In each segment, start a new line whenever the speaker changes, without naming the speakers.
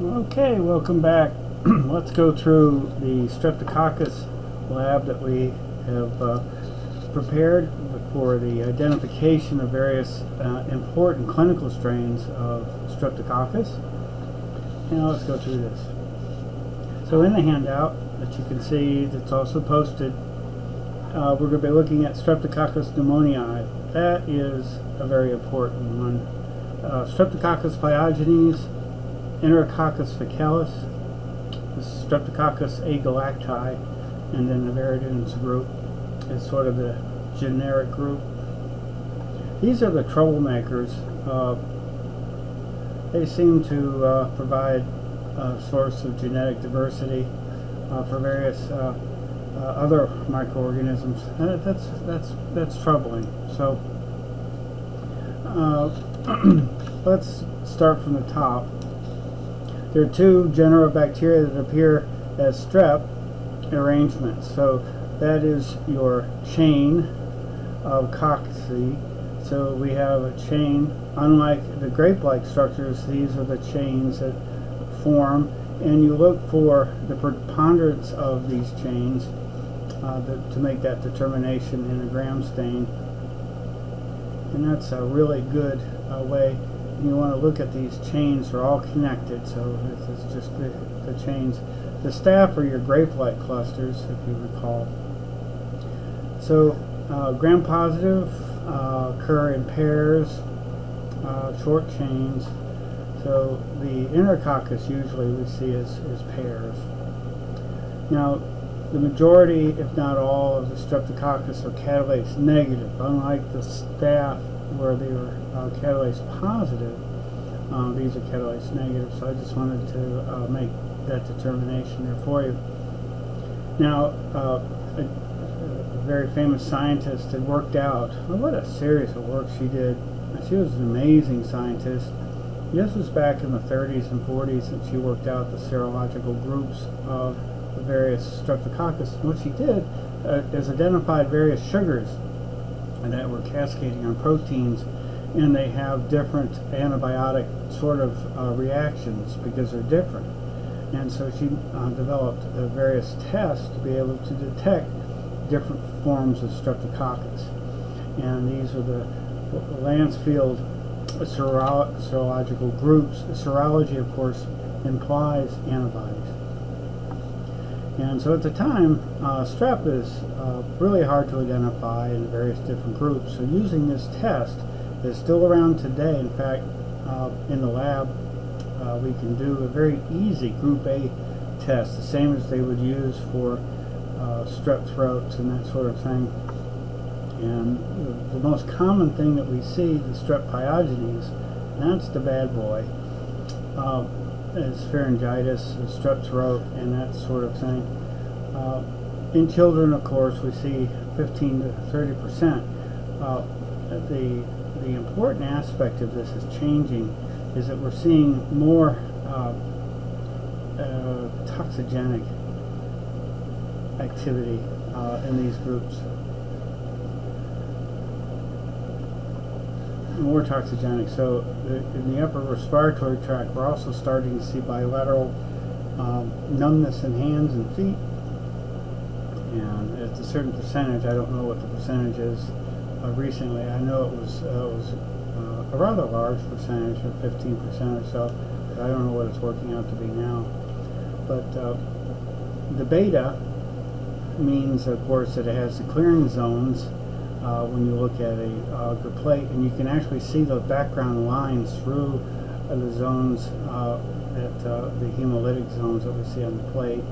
Okay, welcome back. Let's go through the Streptococcus lab that we have prepared for the identification of various important clinical strains of Streptococcus. Now let's go through this. So in the handout that you can see that's also posted, we're going to be looking at Streptococcus pneumoniae. That is a very important one. Streptococcus pyogenes, Enterococcus faecalis, Streptococcus agalacti, and then the viridans group is sort of the generic group. These are the troublemakers. They seem to provide a source of genetic diversity for various other microorganisms. That's troubling. So let's start from the top. There are two genera of bacteria that appear as strep arrangements. So that is your chain of cocci. So we have a chain. Unlike the grape-like structures, these are the chains that form, and you look for the preponderance of these chains to make that determination in a gram stain. And that's a really good way. You want to look at these chains. They're all connected, so this is just the chains. The staph are your grape-like clusters, if you recall. So gram-positive occur in pairs, short chains. So the Enterococcus usually we see as pairs. Now, the majority, if not all, of the Streptococcus are catalase negative, unlike the staph where they were catalase positive. These are catalase negative, so I just wanted to make that determination there for you. Now, a very famous scientist had worked out, what a series of work she did. She was an amazing scientist. This was back in the 30s and 40s, and she worked out the serological groups of the various Streptococcus. And what she did is identified various sugars that were cascading on proteins, and they have different antibiotic sort of reactions because they're different. And so she developed various tests to be able to detect different forms of Streptococcus. And these are the Lansfield serological groups. Serology, of course, implies antibodies. And so at the time, strep is really hard to identify in various different groups. So using this test is still around today. In fact, in the lab, we can do a very easy Group A test, the same as they would use for strep throats and that sort of thing. And the most common thing that we see, the strep pyogenes, that's the bad boy. Is pharyngitis, strep throat, and that sort of thing. In children, of course, we see 15 to 30%. The important aspect of this is changing is that we're seeing more toxigenic activity in these groups. More toxigenic. So in the upper respiratory tract, we're also starting to see bilateral numbness in hands and feet. And it's a certain percentage. I don't know what the percentage is. Recently, I know it was a rather large percentage, of 15% or so. But I don't know what it's working out to be now. But the beta means, of course, that it has the clearing zones. When you look at a plate, and you can actually see the background lines through the zones, the hemolytic zones that we see on the plate.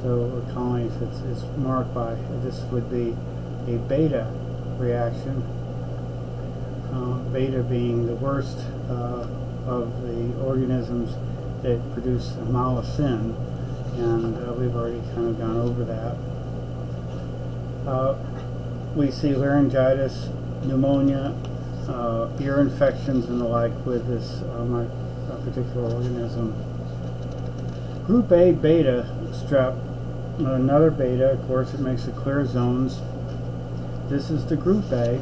So we're calling it's marked by, this would be a beta reaction, beta being the worst of the organisms that produce mollicin, and we've already kind of gone over that. We see laryngitis, pneumonia, ear infections, and the like with this particular organism. Group A beta strep, another beta, of course, it makes the clear zones. This is the Group A.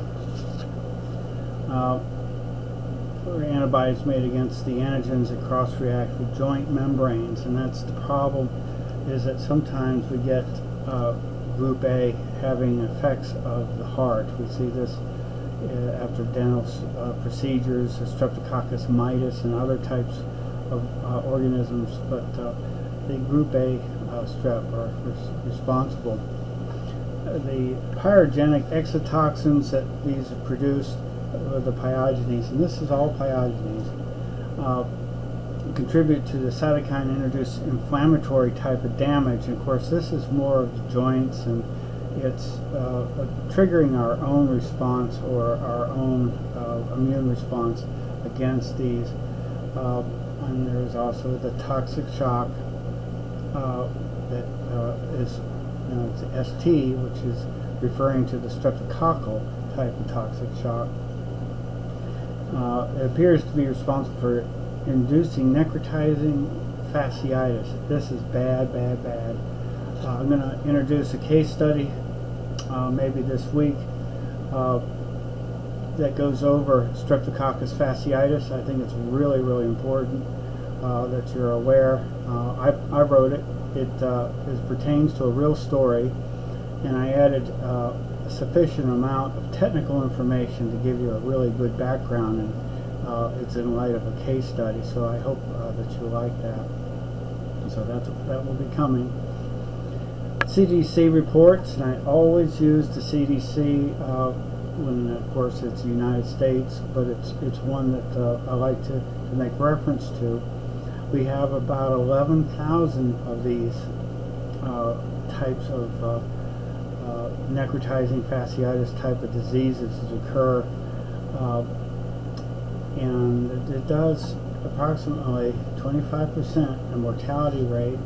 or antibodies made against the antigens that cross-react with joint membranes, and that's the problem, is that sometimes we get group A having effects of the heart. We see this after dental procedures, Streptococcus mitis and other types of organisms, but the group A strep are responsible. The pyrogenic exotoxins that these have produced, the pyogenes, and this is all pyogenes, contribute to the cytokine-introduced inflammatory type of damage. And of course, this is more of the joints, and it's triggering our own response or our own immune response against these. And there's also the toxic shock that is, it's ST, which is referring to the streptococcal type of toxic shock. It appears to be responsible for inducing necrotizing fasciitis. This is bad, bad, bad. I'm going to introduce a case study maybe this week that goes over Streptococcus fasciitis. I think it's really, really important that you're aware. I wrote it. It pertains to a real story, and I added a sufficient amount of technical information to give you a really good background, and it's in light of a case study, so I hope that you like that. So that will be coming. CDC reports, and I always use the CDC when, of course, it's the United States, but it's one that I like to make reference to. We have about 11,000 of these types of necrotizing fasciitis type of diseases that occur, and it does approximately 25%. The mortality rate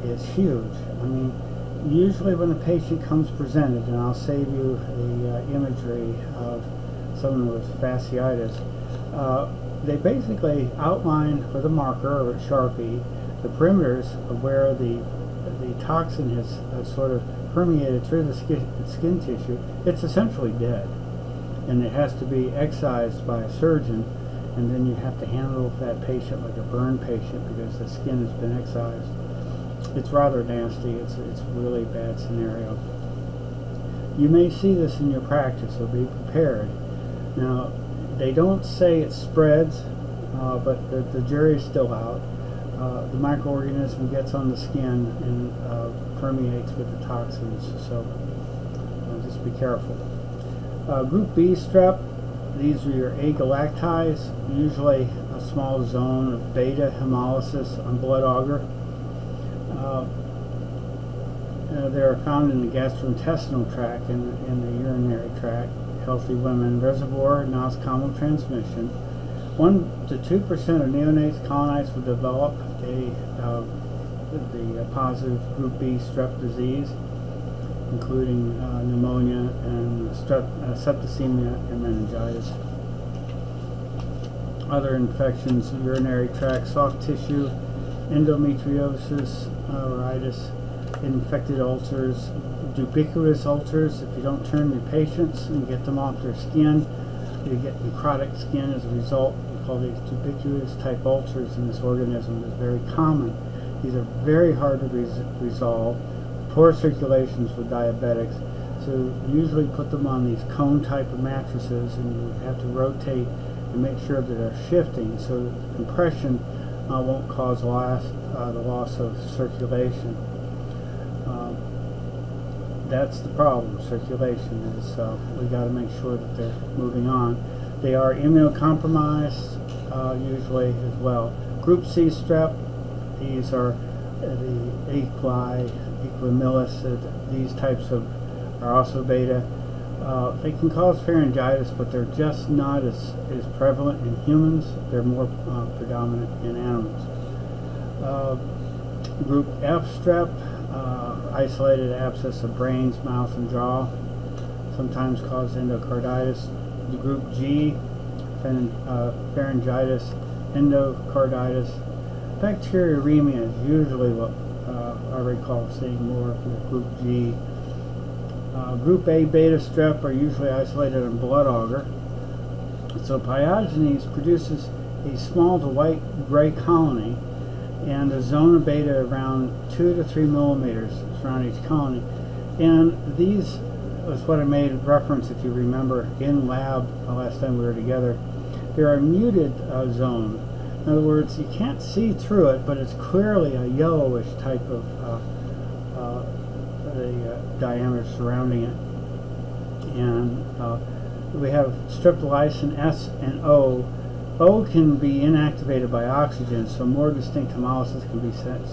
is huge. I mean, usually when a patient comes presented, and I'll save you the imagery of someone with fasciitis, they basically outline with a marker or a Sharpie the perimeters of where the toxin has sort of permeated through the skin tissue. It's essentially dead, and it has to be excised by a surgeon, and then you have to handle that patient like a burn patient because the skin has been excised. It's rather nasty. It's a really bad scenario. You may see this in your practice, so be prepared. Now, they don't say it spreads, but the jury is still out. The microorganism gets on the skin and permeates with the toxins, so just be careful. Group B strep, these are your agalactides, usually a small zone of beta hemolysis on blood agar. They are found in the gastrointestinal tract and in the urinary tract. Healthy women reservoir, nosocomial transmission. 1 to 2% of neonates colonized will develop the positive group B strep disease, including pneumonia and septicemia and meningitis. Other infections: urinary tract, soft tissue, endometriosis, itis, infected ulcers, ubiquitous ulcers. If you don't turn your patients and get them off their skin, you get necrotic skin as a result. We call these ubiquitous type ulcers in this organism. It's very common. These are very hard to resolve. Poor circulations for diabetics. So usually put them on these cone type of mattresses, and you have to rotate and make sure that they're shifting so that the compression won't cause the loss of circulation. That's the problem. Circulation is, we got to make sure that they're moving on. They are immunocompromised usually as well. Group C strep, these are the equimillus, these types are also beta. They can cause pharyngitis, but they're just not as prevalent in humans. They're more predominant in animals. Group F strep, isolated abscess of brains, mouth, and jaw, sometimes cause endocarditis. The group G, pharyngitis, endocarditis. Bacteremia is usually what I recall seeing more for the group G. Group A beta strep are usually isolated in blood agar. So pyogenes produces a small to white-gray colony and a zone of beta around 2 to 3 millimeters around each colony. And these was what I made reference, if you remember, in lab last time we were together. There are muted zone. In other words, you can't see through it, but it's clearly a yellowish type of the diameter surrounding it. And we have streptolysin S and O. O can be inactivated by oxygen, so more distinct hemolysis can be sent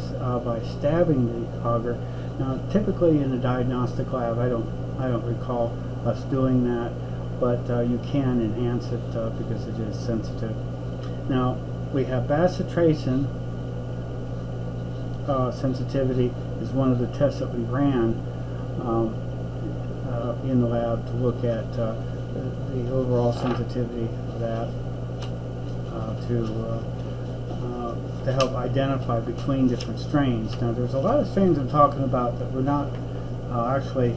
by stabbing the auger. Now, typically in a diagnostic lab, I don't recall us doing that, but you can enhance it because it is sensitive. Now, we have bacitracin sensitivity is one of the tests that we ran in the lab to look at the overall sensitivity of that to help identify between different strains. Now, there's a lot of strains I'm talking about that we're not actually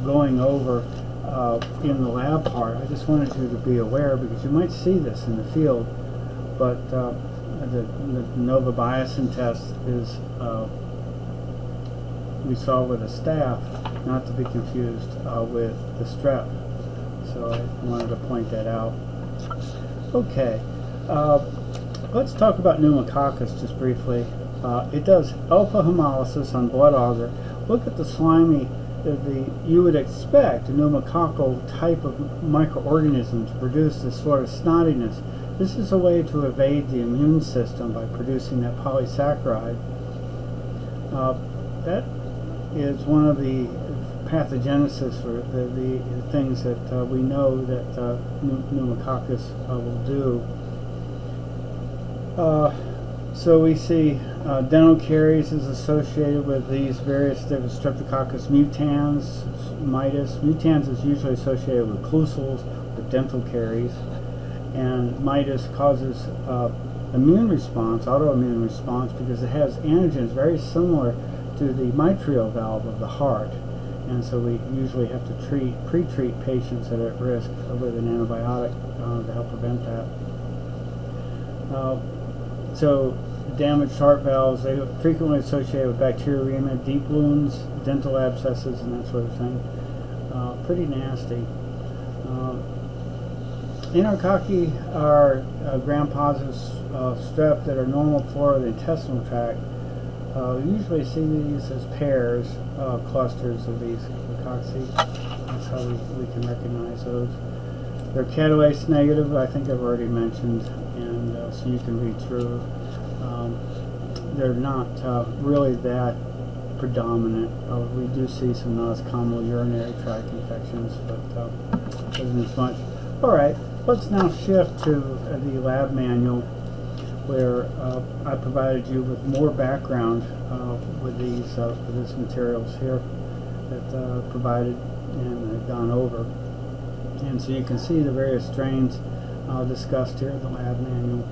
going over in the lab part. I just wanted you to be aware because you might see this in the field, but the novabiocin test is we saw with a staph, not to be confused with the strep. So I wanted to point that out. Okay, let's talk about pneumococcus just briefly. It does alpha hemolysis on blood auger. Look at the slimy, you would expect a pneumococcal type of microorganism to produce this sort of snottiness. This is a way to evade the immune system by producing that polysaccharide. That is one of the pathogenesis for the things that we know that pneumococcus will do. So we see dental caries is associated with these various different Streptococcus mutans, mitis. Mutans is usually associated with occlusals, with dental caries, and mitis causes immune response, autoimmune response, because it has antigens very similar to the mitral valve of the heart. And so we usually have to pre-treat patients that are at risk with an antibiotic to help prevent that. So damaged heart valves, they are frequently associated with bacteremia, deep wounds, dental abscesses, and that sort of thing. Pretty nasty. Enterococci are gram-positive strep that are normal for the intestinal tract. We usually see these as pairs, clusters of these cocci. That's how we can recognize those. They're catalase negative, I think I've already mentioned, and so you can read through. They're not really that predominant. We do see some nosocomial urinary tract infections, but isn't as much. All right, let's now shift to the lab manual, where I provided you with more background with these materials here that provided and I've gone over. And so you can see the various strains discussed here in the lab manual.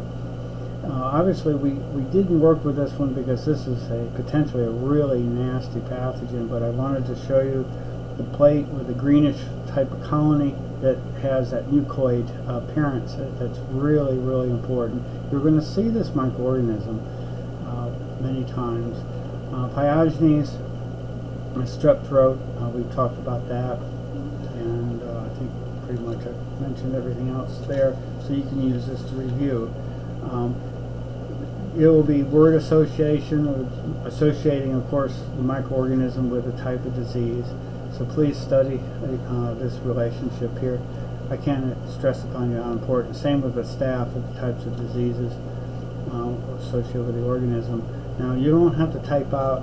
Obviously, we didn't work with this one because this is potentially a really nasty pathogen, but I wanted to show you the plate with the greenish type of colony that has that mucoid appearance. That's really, really important. You're going to see this microorganism many times. Pyogenes, strep throat, we've talked about that, and I think pretty much I've mentioned everything else there, so you can use this to review. It will be word association, associating, of course, the microorganism with a type of disease. So please study this relationship here. I can't stress upon you how important. Same with the staph, with the types of diseases associated with the organism. Now, you don't have to type out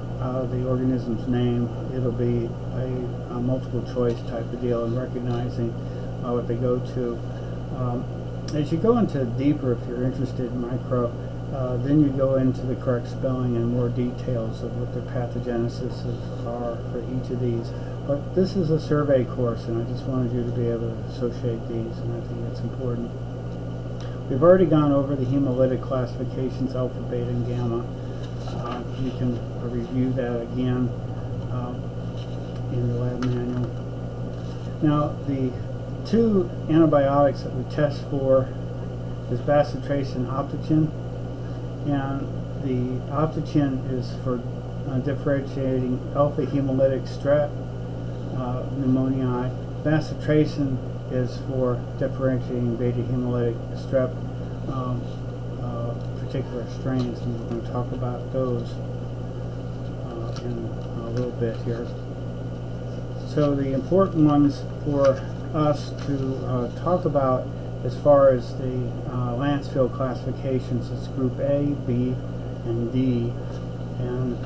the organism's name. It'll be a multiple choice type of deal in recognizing what they go to. As you go into deeper, if you're interested in micro, then you go into the correct spelling and more details of what the pathogenesis are for each of these. But this is a survey course, and I just wanted you to be able to associate these, and I think it's important. We've already gone over the hemolytic classifications, alpha, beta, and gamma. You can review that again in the lab manual. Now, the two antibiotics that we test for is bacitracin and optichin, and the optichin is for differentiating alpha hemolytic strep pneumoniae. Bacitracin is for differentiating beta hemolytic strep particular strains, and we're going to talk about those in a little bit here. So the important ones for us to talk about as far as the Lancefield classifications is group A, B, and D. And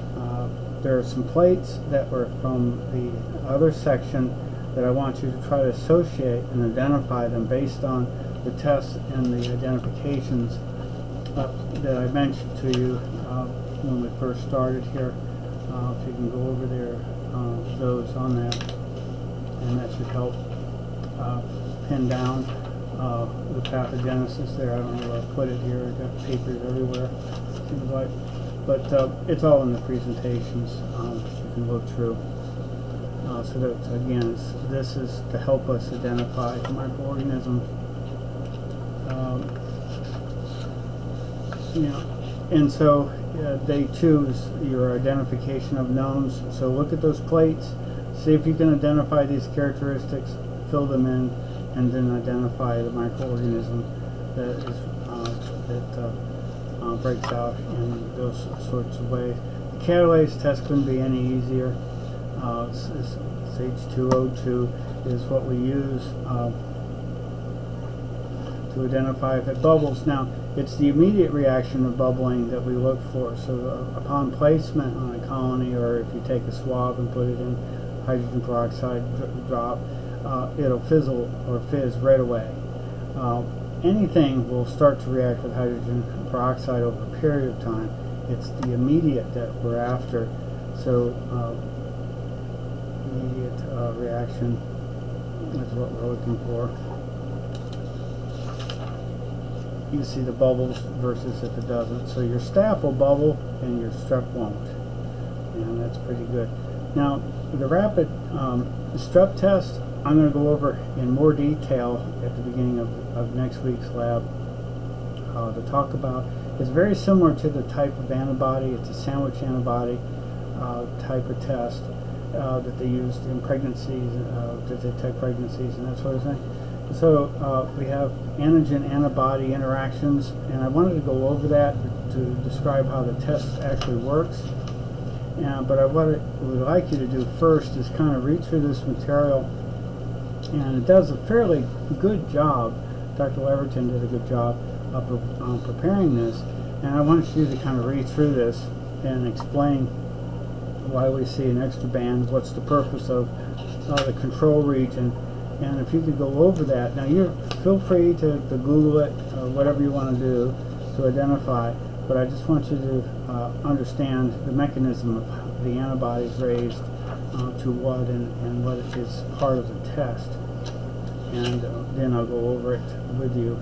there are some plates that were from the other section that I want you to try to associate and identify them based on the tests and the identifications that I mentioned to you when we first started here. If you can go over there, those on that, and that should help pin down the pathogenesis there. I don't know where I put it here. I've got papers everywhere, seems like. But it's all in the presentations. You can look through. So that, again, this is to help us identify microorganisms. And so day 2 is your identification of knowns. So look at those plates, see if you can identify these characteristics, fill them in, and then identify the microorganism that is breaks out in those sorts of ways. The catalase test couldn't be any easier. H2O2 is what we use to identify if it bubbles. Now, it's the immediate reaction of bubbling that we look for. So upon placement on a colony, or if you take a swab and put it in hydrogen peroxide drop, it'll fizzle or fizz right away. Anything will start to react with hydrogen peroxide over a period of time. It's the immediate that we're after. So immediate reaction is what we're looking for. You see the bubbles versus if it doesn't. So your staph will bubble and your strep won't. And that's pretty good. Now, the rapid strep test, I'm going to go over in more detail at the beginning of next week's lab to talk about. It's very similar to the type of antibody. It's a sandwich antibody type of test that they used in pregnancies, to detect pregnancies and that sort of thing. So we have antigen-antibody interactions, and I wanted to go over that to describe how the test actually works. But what I would like you to do first is kind of read through this material, and it does a fairly good job. Dr. Leverton did a good job of preparing this, and I want you to kind of read through this and explain why we see an extra band, what's the purpose of the control region, and if you could go over that. Now, you feel free to Google it, whatever you want to do to identify, but I just want you to understand the mechanism of the antibodies raised to what and what is part of the test, and then I'll go over it with you.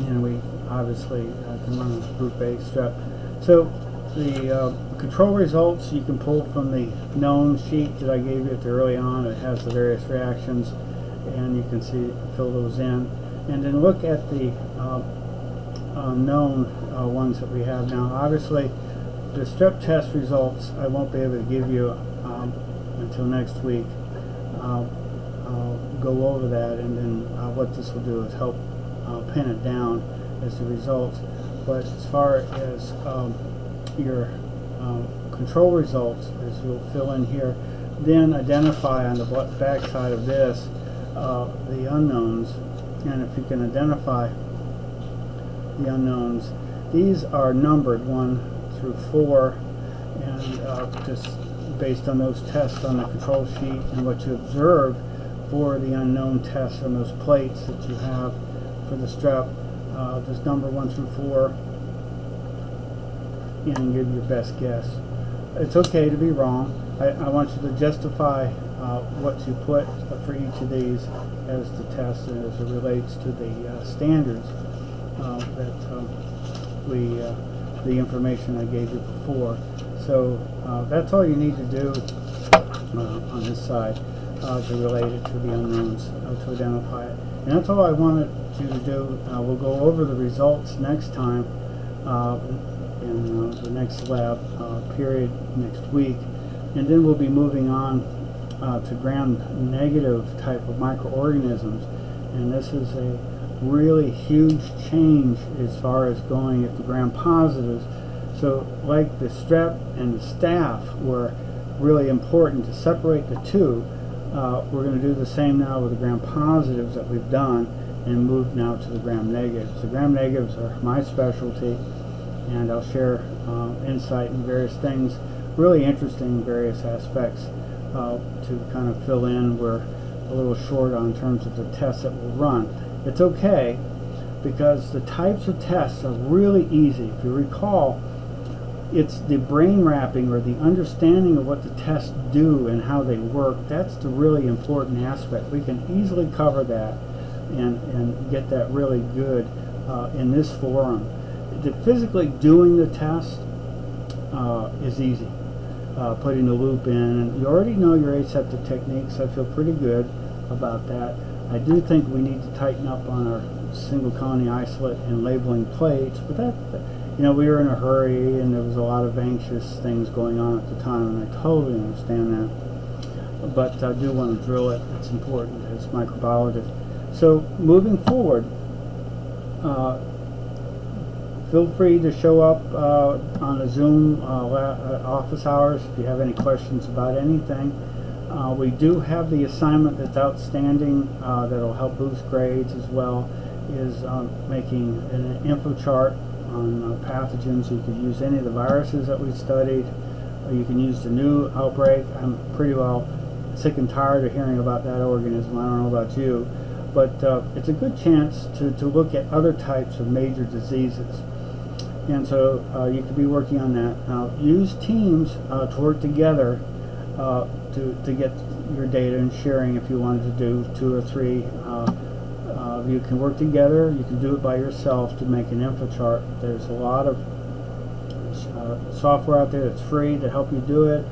And we obviously can run a group A strep. So the control results you can pull from the known sheet that I gave you early on. It has the various reactions, and you can see, fill those in, and then look at the known ones that we have now. Obviously, the strep test results I won't be able to give you until next week. I'll go over that, and then what this will do is help pin it down as the results. But as far as your control results, as you'll fill in here, then identify on the back side of this the unknowns. And if you can identify the unknowns, these are numbered 1 through 4, and just based on those tests on the control sheet and what you observe for the unknown tests on those plates that you have for the strep, just number 1 through 4 and give your best guess. It's okay to be wrong. I want you to justify what you put for each of these as the test and as it relates to the standards that the information I gave you before. So that's all you need to do on this side. to relate it to the unknowns, to identify it. And that's all I wanted you to do. We'll go over the results next time in the next lab period next week, and then we'll be moving on to gram-negative type of microorganisms. And this is a really huge change as far as going at the gram-positives. So like the strep and the staph were really important to separate the two, we're going to do the same now with the gram-positives that we've done and move now to the gram-negatives. The gram-negatives are my specialty, and I'll share insight in various things, really interesting in various aspects to kind of fill in. We're a little short on terms of the tests that we'll run. It's okay, because the types of tests are really easy. If you recall, it's the brain wrapping or the understanding of what the tests do and how they work. That's the really important aspect. We can easily cover that and get that really good in this forum. Physically doing the test is easy. Putting the loop in, and you already know your aseptic techniques. I feel pretty good about that. I do think we need to tighten up on our single colony isolate and labeling plates, but that, you know, we were in a hurry and there was a lot of anxious things going on at the time, and I totally understand that. But I do want to drill it. It's important as microbiologists. So moving forward, feel free to show up on a Zoom office hours if you have any questions about anything. We do have the assignment that's outstanding that'll help boost grades as well, is making an info chart on pathogens. You can use any of the viruses that we've studied. You can use the new outbreak. I'm pretty well sick and tired of hearing about that organism. I don't know about you, but it's a good chance to look at other types of major diseases. And so you could be working on that. Now, use teams to work together to get your data and sharing. If you wanted to do 2 or 3, you can work together. You can do it by yourself to make an info chart. There's a lot of software out there that's free to help you do it.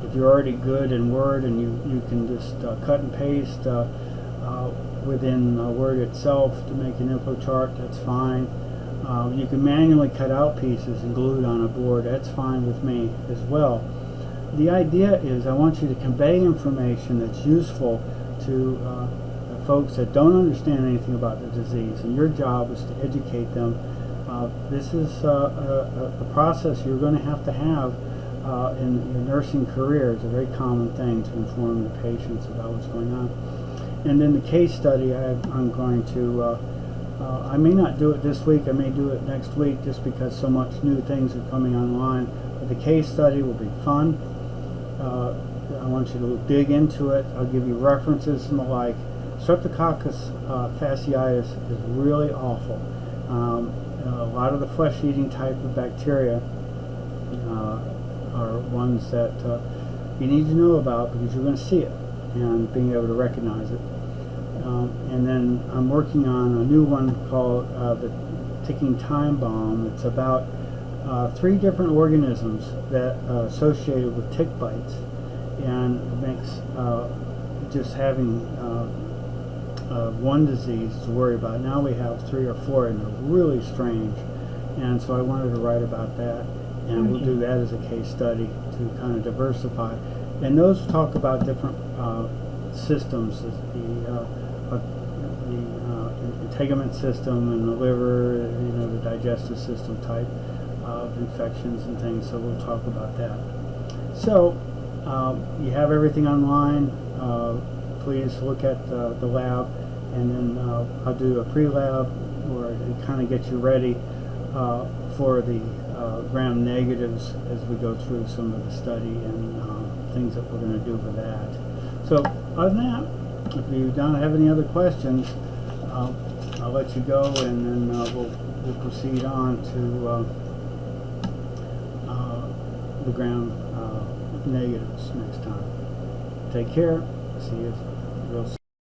If you're already good in Word and you can just cut and paste within Word itself to make an info chart, that's fine. You can manually cut out pieces and glue it on a board. That's fine with me as well. The idea is I want you to convey information that's useful to folks that don't understand anything about the disease, and your job is to educate them. This is a process you're going to have in your nursing career. It's a very common thing to inform your patients about what's going on. And then the case study, I'm going to I may not do it this week, I may do it next week, just because so much new things are coming online. But the case study will be fun. I want you to dig into it. I'll give you references and the like. Streptococcus fasciitis is really awful. A lot of the flesh-eating type of bacteria are ones that you need to know about, because you're going to see it and being able to recognize it. And then I'm working on a new one called the ticking time bomb. It's about 3 different organisms that are associated with tick bites, and it makes just having one disease to worry about. Now we have 3 or 4, and they're really strange, and so I wanted to write about that, and we'll do that as a case study to kind of diversify. And those talk about different systems, the integument system and the liver, the digestive system type of infections and things, so we'll talk about that. So you have everything online. Please look at the lab, and then I'll do a pre-lab where it kind of gets you ready for the gram-negatives as we go through some of the study and things that we're going to do for that. So other than that, if you don't have any other questions, I'll let you go, and then we'll proceed on to the gram-negatives next time. Take care. See you real soon.